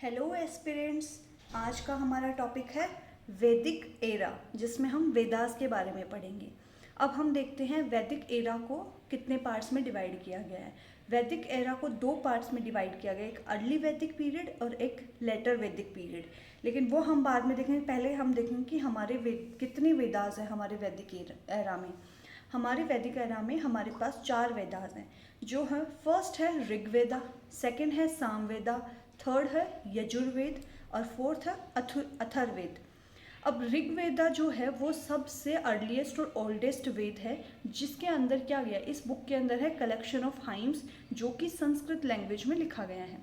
Hello aspirants, आज का हमारा टॉपिक है वैदिक एरा, जिसमें हम वेदास के बारे में पढ़ेंगे। अब हम देखते हैं वैदिक एरा को कितने पार्ट्स में डिवाइड किया गया है। वैदिक एरा को दो पार्ट्स में डिवाइड किया गया है, एक अर्ली वैदिक पीरियड और एक लेटर वैदिक पीरियड। लेकिन वो हम बाद में देखेंगे, पहले हम देखेंगे कि हमारे कितने वेदास हैं हमारे वैदिक एरा में। हमारे वैदिक एरा में हमारे पास 4 वेदास हैं, जो है फर्स्ट है ऋग्वेदा, सेकंड है सामवेदा, थर्ड है यजुर्वेद और फोर्थ है अथर्ववेद। अब ऋग्वेदा जो है वो सबसे अर्लीस्ट और ओल्डेस्ट वेद है, जिसके अंदर क्या गया, इस बुक के अंदर है कलेक्शन ऑफ हाइम्स, जो कि संस्कृत लैंग्वेज में लिखा गया है।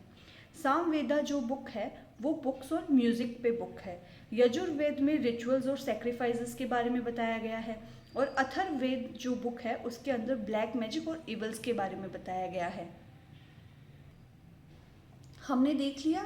सामवेदा जो बुक है वो बुक्स और म्यूजिक पे बुक है। यजुर्वेद में रिचुअल्स और सेक्रीफाइसेस के बारे में बताया गया है, और अथर्ववेद जो बुक है उसके अंदर ब्लैक मैजिक और इवल्स के बारे में बताया गया है। हमने देख लिया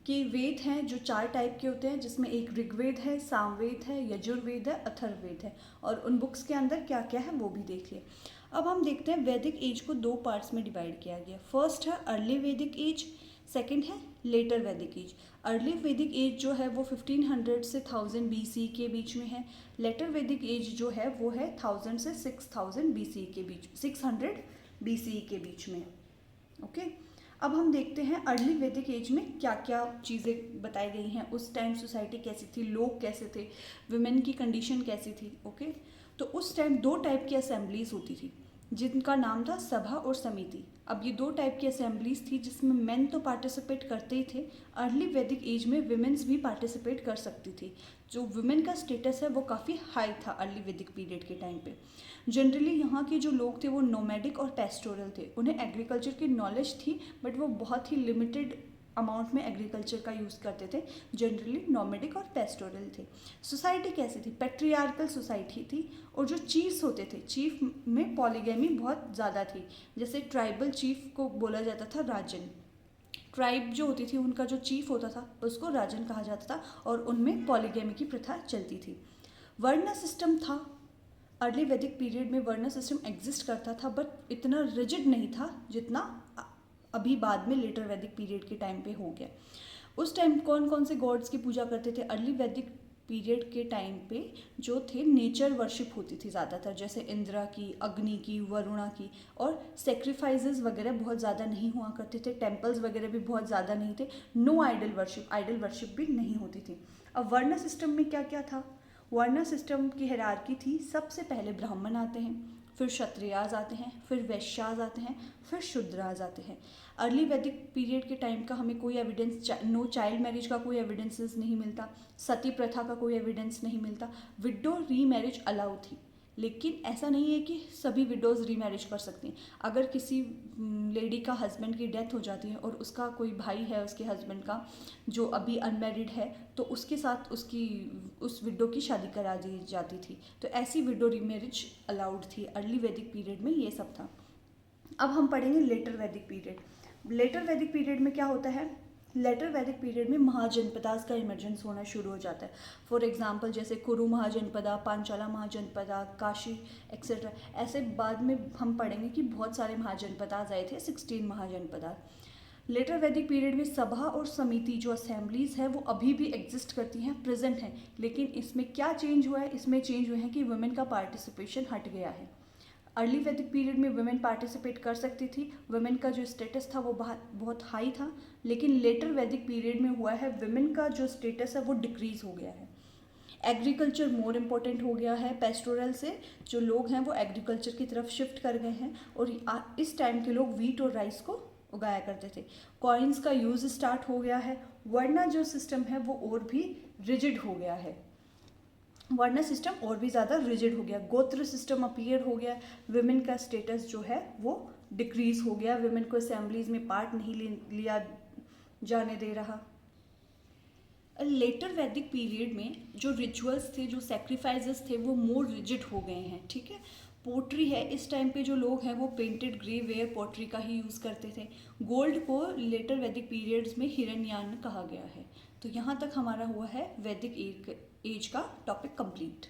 कि वेद हैं जो 4 टाइप के होते हैं, जिसमें एक ऋग्वेद है, सामवेद है, यजुर्वेद है, अथर्ववेद है, और उन बुक्स के अंदर क्या क्या है वो भी देख लिया। अब हम देखते हैं वैदिक एज को 2 पार्ट्स में डिवाइड किया गया। फर्स्ट है अर्ली वैदिक एज, सेकंड है लेटर वैदिक एज। अर्ली वैदिक एज जो है वो 1500 से 1000 BC के बीच में है। लेटर वैदिक एज जो है वो है 1000 से 6000 BC के बीच, 600 BC के बीच में। ओके, अब हम देखते हैं अर्ली वैदिक एज में क्या क्या चीज़ें बताई गई हैं। उस टाइम सोसाइटी कैसी थी, लोग कैसे थे, वुमेन की कंडीशन कैसी थी। ओके, तो उस टाइम 2 टाइप की असेंबलीज होती थी, जिनका नाम था सभा और समिति। अब ये 2 टाइप की असेंबलीज थी, जिसमें मेन तो पार्टिसिपेट करते ही थे। अर्ली वैदिक एज में वुमेन्स भी पार्टिसिपेट कर सकती थी। जो वुमेन का स्टेटस है वो काफ़ी हाई था अर्ली वैदिक पीरियड के टाइम पे। जनरली यहाँ के जो लोग थे वो नोमैडिक और पेस्टोरल थे। उन्हें एग्रीकल्चर की नॉलेज थी, बट वो बहुत ही लिमिटेड अमाउंट में एग्रीकल्चर का यूज़ करते थे। जनरली नोमैडिक और पेस्टोरल थे। सोसाइटी कैसी थी, पैट्रियार्कल सोसाइटी थी, और जो चीफ्स होते थे, चीफ में पॉलीगैमी बहुत ज़्यादा थी। जैसे ट्राइबल चीफ को बोला जाता था राजन। ट्राइब जो होती थी उनका जो चीफ होता था उसको राजन कहा जाता था, और उनमें पॉलीगैमी की प्रथा चलती थी। वर्ण सिस्टम था। अर्ली वैदिक पीरियड में वर्ण सिस्टम एग्जिस्ट करता था, बट इतना रिजिड नहीं था जितना अभी बाद में लेटर वैदिक पीरियड के टाइम पे हो गया। उस टाइम कौन कौन से गॉड्स की पूजा करते थे अर्ली वैदिक पीरियड के टाइम पे? जो थे नेचर वर्शिप होती थी ज़्यादातर, जैसे इंद्रा की, अग्नि की, वरुणा की, और सेक्रीफाइसेस वगैरह बहुत ज़्यादा नहीं हुआ करते थे। टेम्पल्स वगैरह भी बहुत ज़्यादा नहीं थे। नो आइडल वर्शिप भी नहीं होती थी। अब वर्ण सिस्टम में क्या क्या था? वर्ण सिस्टम की हायरार्की थी। सबसे पहले ब्राह्मण आते हैं, फिर क्षत्रियाज आते हैं, फिर वैश्याज आते हैं, फिर शूद्राज आते हैं। अर्ली वैदिक पीरियड के टाइम का हमें कोई एविडेंस, नो चाइल्ड मैरिज का कोई एविडेंसेस नहीं मिलता, सती प्रथा का कोई एविडेंस नहीं मिलता। विडो री मैरिज अलाउ थी, लेकिन ऐसा नहीं है कि सभी विडोज़ रीमैरिज कर सकती हैं। अगर किसी लेडी का हस्बैंड की डेथ हो जाती है और उसका कोई भाई है उसके हस्बैंड का जो अभी अनमैरिड है, तो उसके साथ उसकी उस विडो की शादी करा दी जाती थी। तो ऐसी विडो रीमैरिज अलाउड थी अर्ली वैदिक पीरियड में, ये सब था। अब हम पढ़ेंगे लेटर वैदिक पीरियड। लेटर वैदिक पीरियड में क्या होता है? लेटर वैदिक पीरियड में महाजनपदास का इमर्जेंस होना शुरू हो जाता है। फॉर एग्जांपल जैसे कुरु महाजनपदा, पांचाला महाजनपदा, काशी एक्सेट्रा। ऐसे बाद में हम पढ़ेंगे कि बहुत सारे महाजनपदास आए थे, 16 महाजनपदा। लेटर वैदिक पीरियड में सभा और समिति जो असेंबलीज है वो अभी भी एग्जिस्ट करती हैं, प्रेजेंट हैं। लेकिन इसमें क्या चेंज हुआ है? इसमें चेंज हुआ है कि वुमेन का पार्टिसिपेशन हट गया है। अर्ली वैदिक पीरियड में वुमेन पार्टिसिपेट कर सकती थी, वुमेन का जो स्टेटस था वो बहुत हाई था। लेकिन लेटर वैदिक पीरियड में हुआ है वुमेन का जो स्टेटस है वो डिक्रीज हो गया है। एग्रीकल्चर मोर इम्पोर्टेंट हो गया है। पेस्टोरल से जो लोग हैं वो एग्रीकल्चर की तरफ शिफ्ट कर गए हैं, और इस टाइम के लोग वीट और राइस को उगाया करते थे। कॉइन्स का यूज़ स्टार्ट हो गया है। वर्ण जो सिस्टम है वो और भी रिजिड हो गया है। वर्ण सिस्टम और भी ज़्यादा रिजिड हो गया। गोत्र सिस्टम अपीयर हो गया। विमेन का स्टेटस जो है वो डिक्रीज हो गया। विमेन को असेंबलीज में पार्ट नहीं लिया जाने दे रहा। लेटर वैदिक पीरियड में जो रिचुअल्स थे, जो सेक्रीफाइसेस थे, वो मोर रिजिड हो गए हैं। ठीक है, पोट्री है, इस टाइम पे जो लोग हैं वो पेंटेड ग्रे वेयर पोट्री का ही यूज़ करते थे। गोल्ड को लेटर वैदिक पीरियड्स में हिरण्यान कहा गया है। तो यहाँ तक हमारा हुआ है वैदिक एज का टॉपिक कंप्लीट।